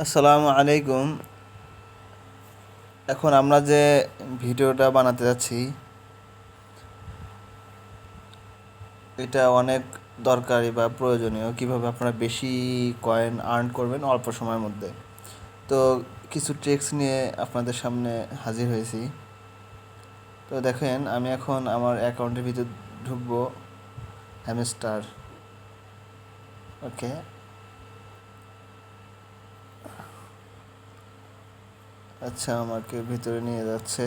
আসসালামু আলাইকুম। এখন আমরা যে ভিডিওটা বানাতে যাচ্ছি এটা অনেক দরকারি বা প্রয়োজনীয়, কিভাবে আপনারা বেশি কয়েন আর্ন করবেন অল্প সময়ের মধ্যে। তো কিছু ট্রিক্স নিয়ে আপনাদের সামনে হাজির হয়েছি। তো দেখেন, আমি এখন আমার অ্যাকাউন্টের ভিতর ঢুকবো। হ্যামস্টার, ওকে। আচ্ছা, আমাকে ভিতরে নিয়ে যাচ্ছে,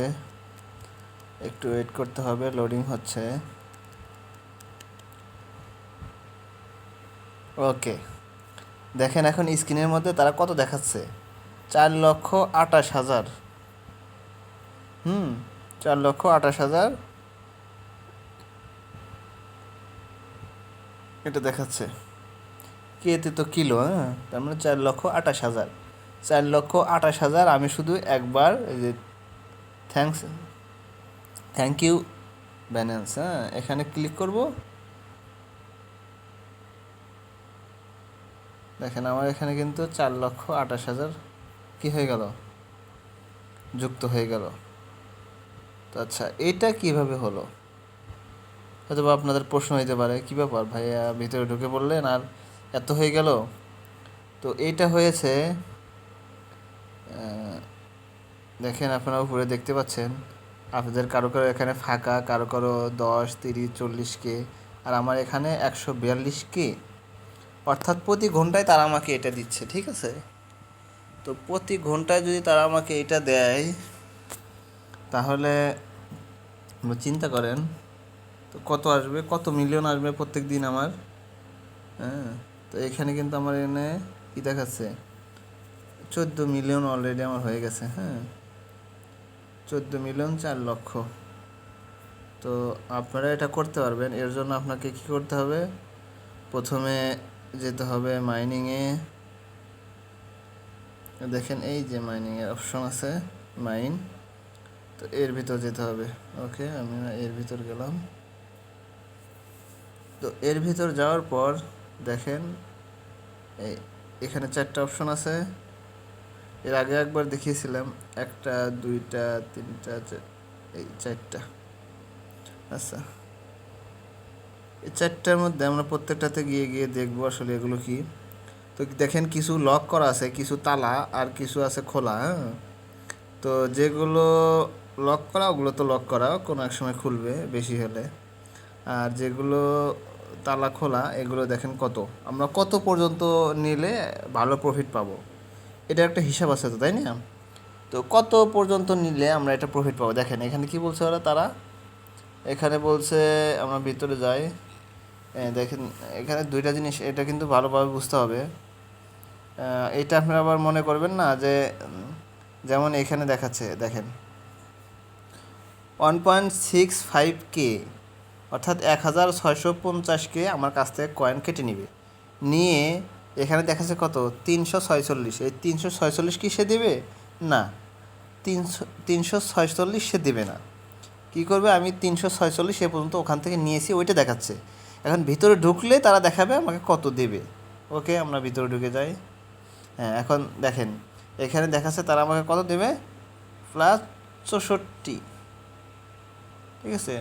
একটু ওয়েট করতে হবে, লোডিং হচ্ছে। ওকে, দেখেন এখন স্ক্রিনের মধ্যে তারা কত দেখাচ্ছে, 4,28,000। হুম 4,28,000 এটা দেখাচ্ছে। কেতে তো কিলো, হ্যাঁ, তার মানে 4,28,000। 4,28,000 আমি শুধু একবার এই যে থ্যাংকস থ্যাংক ইউ ব্যালেন্স, হ্যাঁ, এখানে ক্লিক করব। দেখেন আমার এখানে কিন্তু 4,28,000 কি হয়ে গেল, যুক্ত হয়ে গেল। তো আচ্ছা, এটা কিভাবে হলো? হয়তো বা আপনাদের প্রশ্ন হইতে পারে, কী ব্যাপার ভাইয়া, ভিতরে ঢুকে পড়লেন আর এত হয়ে গেল। তো এইটা হয়েছে, দেখেন আপনারা উপরে দেখতে পাচ্ছেন, আপনাদের কারো কারো এখানে ফাঁকা, কারো কারো 10, 30, 40K, আর আমার এখানে 142K। অর্থাৎ প্রতি ঘন্টায় তারা আমাকে এটা দিচ্ছে, ঠিক আছে? তো প্রতি ঘন্টায় যদি তারা আমাকে এটা দেয়, তাহলে চিন্তা করেন তো কত আসবে, কত মিলিয়ন আসবে প্রত্যেক দিন আমার। হ্যাঁ, তো এখানে কিন্তু আমার এনে কী দেখাচ্ছে, 14 মিলিয়ন অলরেডি আমার হয়ে গেছে। হ্যাঁ, 14,04,00,000। তো আপনারা এটা করতে পারবেন। এর জন্য আপনাকে কি করতে হবে, প্রথমে যেতে হবে মাইনিংয়ে। দেখেন এই যে মাইনিংয়ের অপশন আছে, মাইন। তো এর ভিতর যেতে হবে। ওকে, আমি এর ভিতর গেলাম। তো এর ভিতর যাওয়ার পর দেখেন এই এখানে 4টা অপশন আছে। এর আগে একবার দেখিয়েছিলাম, 1টা 2টা 3টা এই 4টা। আচ্ছা, এই 4টার মধ্যে আমরা প্রত্যেকটাতে গিয়ে গিয়ে দেখবো আসলে এগুলো কি। তো দেখেন কিছু লক করা আছে, কিছু তালা, আর কিছু আছে খোলা। হ্যাঁ, তো যেগুলো লক করা ওগুলো তো লক করা, কোনো এক সময় খুলবে বেশি হলে। আর যেগুলো তালা খোলা এগুলো দেখেন কত, আমরা কত পর্যন্ত নিলে ভালো প্রফিট পাবো, এটা একটা হিসাব আছে তো, তাই না? তো কত পর্যন্ত নিলে আমরা এটা প্রফিট পাবো, দেখেন এখানে কি বলছে ওরা, তারা এখানে বলছে, আমরা ভিতরে যাই। দেখেন এখানে দুইটা জিনিস, এটা কিন্তু ভালোভাবে বুঝতে হবে। এটা আপনারা আবার মনে করবেন না যে যেমন এখানে দেখাচ্ছে, দেখেন 1.65K, অর্থাৎ 1,650K আমার কাছ থেকে কয়েন কেটে নিবে, নিয়ে এখানে দেখাচ্ছে কত, 346। এই 346 কি সে দেবে? না, 346 সে দেবে না। কী করবে, আমি 346 এ পর্যন্ত ওখান থেকে নিয়েছি, ওইটা দেখাচ্ছে। এখন ভিতরে ঢুকলে তারা দেখাবে আমাকে কত দেবে। ওকে, আমরা ভিতরে ঢুকে যাই। হ্যাঁ, এখন দেখেন এখানে দেখাচ্ছে তারা আমাকে কত দেবে, +64। ঠিক আছে,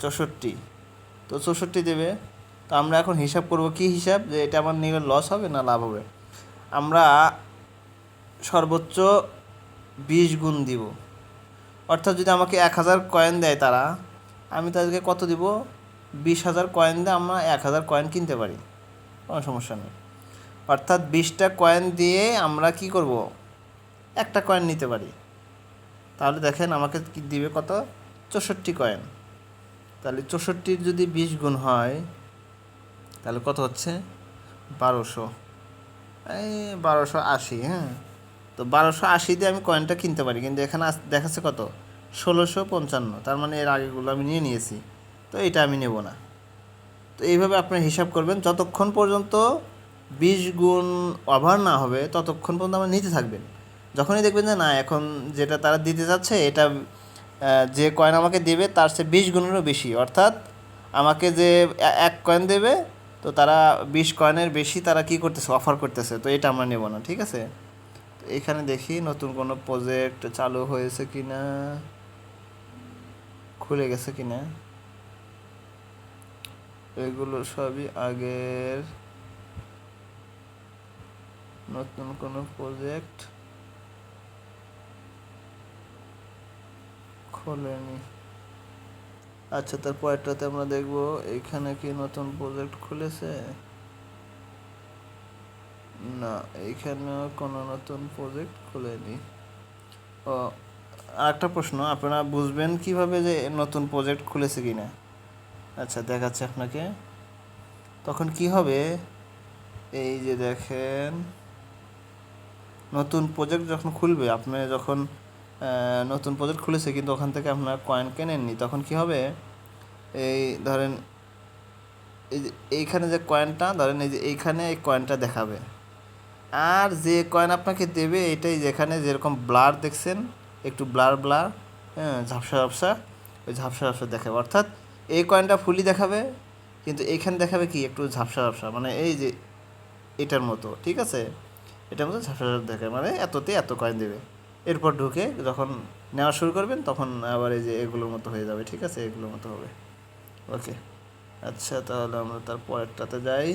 64। তো 64 দেবে। তো আমরা এখন হিসাব করব, কি হিসাব, যে এটা আমার নিলে লস হবে না লাভ হবে। আমরা সর্বোচ্চ 20 গুণ দিব। অর্থাৎ যদি আমাকে 1,000 কয়েন দেয় তারা, আমি তাদেরকে কত দিব, 20,000 কয়েন দিয়ে আমরা 1,000 কয়েন কিনতে পারি, কোনো সমস্যা নেই। অর্থাৎ 20টা কয়েন দিয়ে আমরা কি করব, একটা কয়েন নিতে পারি। তাহলে দেখেন আমাকে কি দিবে, কত, 64 কয়েন। তাহলে 64 যদি 20 গুণ হয় তাহলে কত হচ্ছে, 1200, এই 1280। হ্যাঁ, তো 1280 দিয়ে আমি কয়েনটা কিনতে পারি, কিন্তু এখানে দেখাচ্ছে কত, 1,655। তার মানে এর আগেগুলো আমি নিয়ে নিয়েছি, তো এটা আমি নেব না। তো এইভাবে আপনি হিসাব করবেন, যতক্ষণ পর্যন্ত 20 গুণ ওভার না হবে ততক্ষণ পর্যন্ত আমরা নিতে থাকবেন। যখনই দেখবেন যে না, এখন যেটা তারা দিতে যাচ্ছে এটা যে কয়েন আমাকে দেবে তার চেয়ে 20 গুণেরও বেশি, অর্থাৎ আমাকে যে এক কয়েন দেবে তো তারা 20 কয়েনের বেশি তারা কি করতেছে, অফার করতেছে, তো এটা আমরা নেব না, ঠিক আছে। তো এখানে দেখি নতুন কোনো প্রজেক্ট চালু হয়েছে কি না, খুলে গেছে কি না। এগুলো সবই আগের, নতুন কোনো প্রজেক্ট খোলেনি। আচ্ছা, তারপরটাতে আমরা দেখব এইখানে কি নতুন প্রজেক্ট খুলেছে না, এইখানেও কোনো নতুন প্রজেক্ট খুলেনি। ও, আরেকটা প্রশ্ন, আপনারা বুঝবেন কিভাবে যে নতুন প্রজেক্ট খুলেছে কি না? আচ্ছা, দেখাচ্ছি আপনাকে। তখন কি হবে, এই যে দেখেন নতুন প্রজেক্ট যখন খুলবে, আপনি যখন নতুন প্রজেক্ট খুলেছে কিন্তু ওখান থেকে আপনার কয়েন কেনেননি, তখন কি হবে, এই ধরেন এই যে এইখানে যে কয়েনটা ধরেন, এই যে এইখানে এই কয়েনটা দেখাবে, আর যে কয়েন আপনাকে দেবে এটাই, যেখানে যেরকম ব্লার দেখছেন, একটু ব্লার ব্লার, হ্যাঁ, ঝাপসা ঝাপসা, ওই ঝাপসা ঝাপসা দেখাবে, অর্থাৎ এই কয়েনটা ফুলি দেখাবে, কিন্তু এইখানে দেখাবে কি একটু ঝাপসা ঝাপসা, মানে এই যে এটার মতো, ঠিক আছে, এটার মতো ঝাপসা ঝাপসা দেখাবে, মানে এততে এত কয়েন দেবে। এরপর ঢুকে যখন নেওয়া শুরু করবেন তখন আবার এই যে এগুলোর মতো হয়ে যাবে, ঠিক আছে, এগুলোর মতো হবে। ওকে, আচ্ছা, তাহলে আমরা তার পরেরটাতে যাই।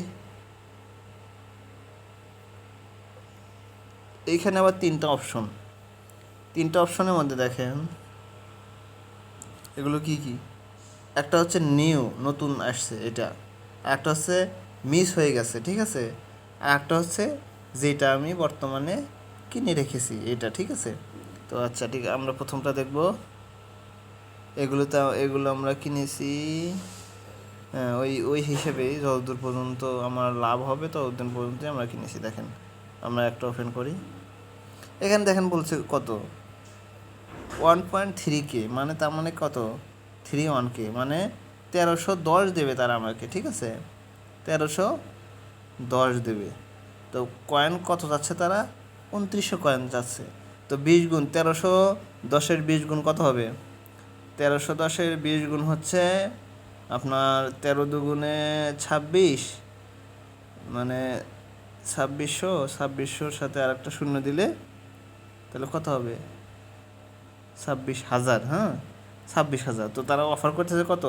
এইখানে আবার তিনটা অপশনের মধ্যে দেখেন এগুলো কি কি। একটা হচ্ছে নিউ, নতুন আসছে এটা, একটা হচ্ছে মিস হয়ে গেছে, ঠিক আছে, আর একটা হচ্ছে যেটা আমি বর্তমানে কিনে রেখেছি এটা, ঠিক আছে। তো আচ্ছা, ঠিক আমরা প্রথমটা দেখব। এগুলো আমরা কিনেছি, হ্যাঁ, ওই ওই হিসেবেই যতদূর পর্যন্ত আমার লাভ হবে ততদিন পর্যন্তই আমরা কিনেছি। দেখেন, আমরা একটা ওপেন করি, এখানে দেখেন বলছে কত, 1.3K, মানে তার মানে কত, 31K, মানে 1310 দেবে তারা আমাকে, ঠিক আছে, 1310 দেবে। তো কয়েন কত যাচ্ছে, তারা 2900 কয়েন যাচ্ছে। তো 20 গুণ 1310-এর 20 গুণ কত হবে, 1310-এর 20 গুণ হচ্ছে আপনার 13 দুগুণে 26, মানে 2600 সাথে আর একটা শূন্য দিলে তাহলে কত হবে, 26,000, হ্যাঁ, 26,000। তো তারা অফার করতেছে কত,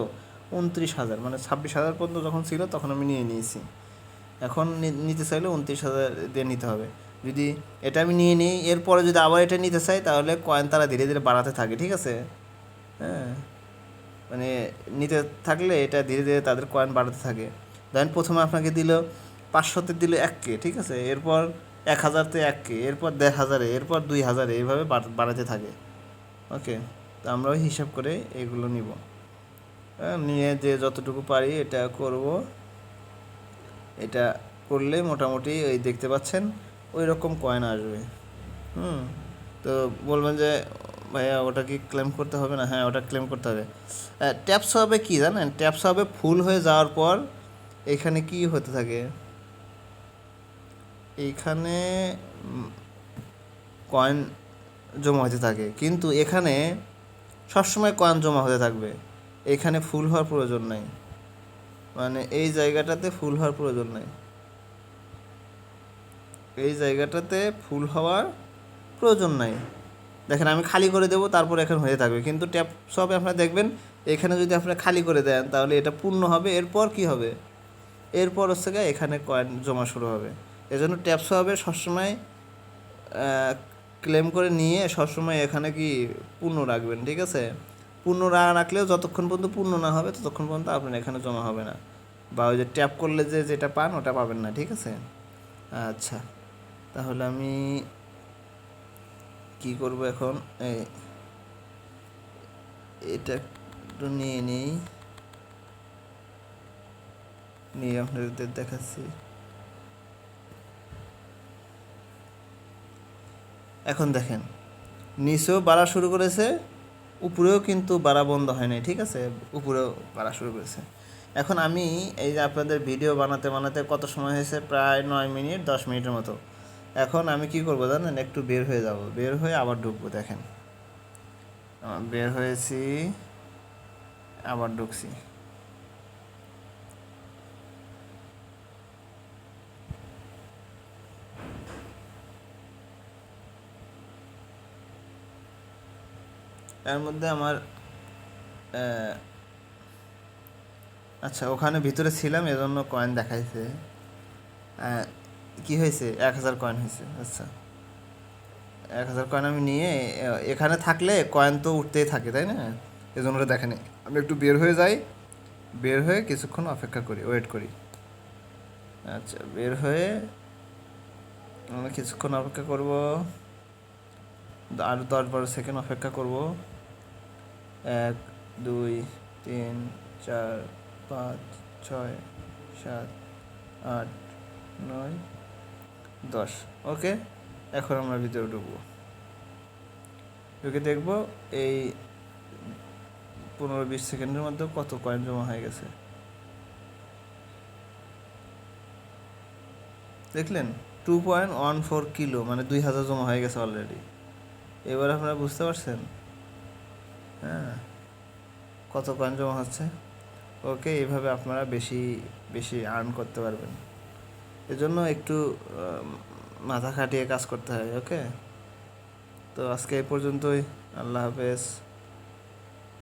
29,000, মানে 26,000 পর্যন্ত যখন ছিল তখন আমি নিয়ে নিয়েছি। এখন নিতে চাইলে 29,000 দিয়ে নিতে হবে। যদি এটা আমি নিয়ে নিই, এরপরে যদি আবার এটা নিতে চাই তাহলে কয়েন তারা ধীরে ধীরে বাড়াতে থাকে, ঠিক আছে, হ্যাঁ, মানে নিতে থাকলে এটা ধীরে ধীরে তাদের কয়েন বাড়াতে থাকে। ধরেন প্রথমে আপনাকে দিল 500-তে দিল 1K, ঠিক আছে, এরপর 1,000-তে 1K, এরপর 1,500-এ, এরপর 2,000-এ, এইভাবে বাড়াতে থাকে। ওকে, তো আমরাও হিসাব করে এগুলো নিব, নিয়ে যে যতটুকু পারি এটা করব। এটা করলে মোটামুটি ওই দেখতে পাচ্ছেন ওই রকম কয়েন আসবে। হুম, তো বলবেন যে ভাইয়া ওটা কি ক্লেম করতে হবে না? হ্যাঁ, ওটা ক্লেম করতে হবে। ট্যাপস হবে কি জানেন, ট্যাপস হবে ফুল হয়ে যাওয়ার পর এখানে কি হতে থাকে, এইখানে কয়েন জমা হতে থাকে, কিন্তু এখানে সবসময় কয়েন জমা হতে থাকবে, এখানে ফুল হওয়ার প্রয়োজন নেই, মানে এই জায়গাটাতে ফুল হওয়ার প্রয়োজন নেই, এই জায়গাটাতে ফুল হওয়ার প্রয়োজন নাই। দেখেন আমি খালি করে দেবো, তারপর এখানে হয়ে থাকবে, কিন্তু ট্যাপ সবে আপনারা দেখবেন এখানে যদি আপনি খালি করে দেন তাহলে এটা পূর্ণ হবে, এরপর কি হবে, এরপর হচ্ছে গিয়ে এখানে কয়েন জমা শুরু হবে। এজন্য ট্যাপস হবে সবসময় ক্লেম করে নিয়ে সবসময় এখানে কি পূর্ণ রাখবেন, ঠিক আছে। পূর্ণ রাখলেও যতক্ষণ পর্যন্ত পূর্ণ না হবে ততক্ষণ পর্যন্ত আপনার এখানে জমা হবে না, বা ওই যে ট্যাপ করলে যে যেটা পান ওটা পাবেন না, ঠিক আছে। আচ্ছা, তাহলে আমি কি করব এখন, এটা একটু নিয়ে নিয়ে আপনাদের দেখাচ্ছি। এখন দেখেন নিচেও বাড়া শুরু করেছে, উপরেও কিন্তু বাড়া বন্ধ হয় নাই, ঠিক আছে, উপরেও বাড়া শুরু করেছে। এখন আমি এই যে আপনাদের ভিডিও বানাতে বানাতে কত সময় হয়েছে, প্রায় 9 মিনিট 10 মিনিটের মতো। এখন আমি কি করব জানেন, একটু বের হয়ে যাব, বের হয়ে আবার ঢুকবো। দেখেন বের হয়েছি, আবার ঢুকছি। এর মধ্যে আমার আচ্ছা ওখানে ভিতরে ছিলাম এজন্য কয়েন দেখাইছে। কি হয়েছে, 1000 কয়েন হয়েছে। আচ্ছা 1000 কয়েন আমি নিয়ে এখানে থাকলে কয়েন তো উঠতেই থাকে তাই না, এজন্য ওটা দেখেনি। আমি একটু বের হয়ে যাই, বের হয়ে কিছুক্ষণ অপেক্ষা করি, ওয়েট করি। আচ্ছা বের হয়ে আমি কিছুক্ষণ অপেক্ষা করব, আরও 10-12 সেকেন্ড অপেক্ষা করব। 1 2 3 4 5 6 7 8 9 10। ওকে, এখন আমরা ভিতরে ঢুকবো, ঢুকে দেখবো এই 15-20 সেকেন্ডের মধ্যে কত কয়েন জমা হয়ে গেছে। দেখলেন 2.14 কিলো, মানে 2000 জমা হয়ে গেছে অলরেডি। এবার আপনারা বুঝতে পারছেন হ্যাঁ কত কয়েন জমা হচ্ছে। ওকে, এইভাবে আপনারা বেশি বেশি আর্ন করতে পারবেন। এজন্য একটু মাথা খাটিয়ে কাজ করতে হয়। ওকে, তো আজকে এই পর্যন্তই। আল্লাহ হাফেজ।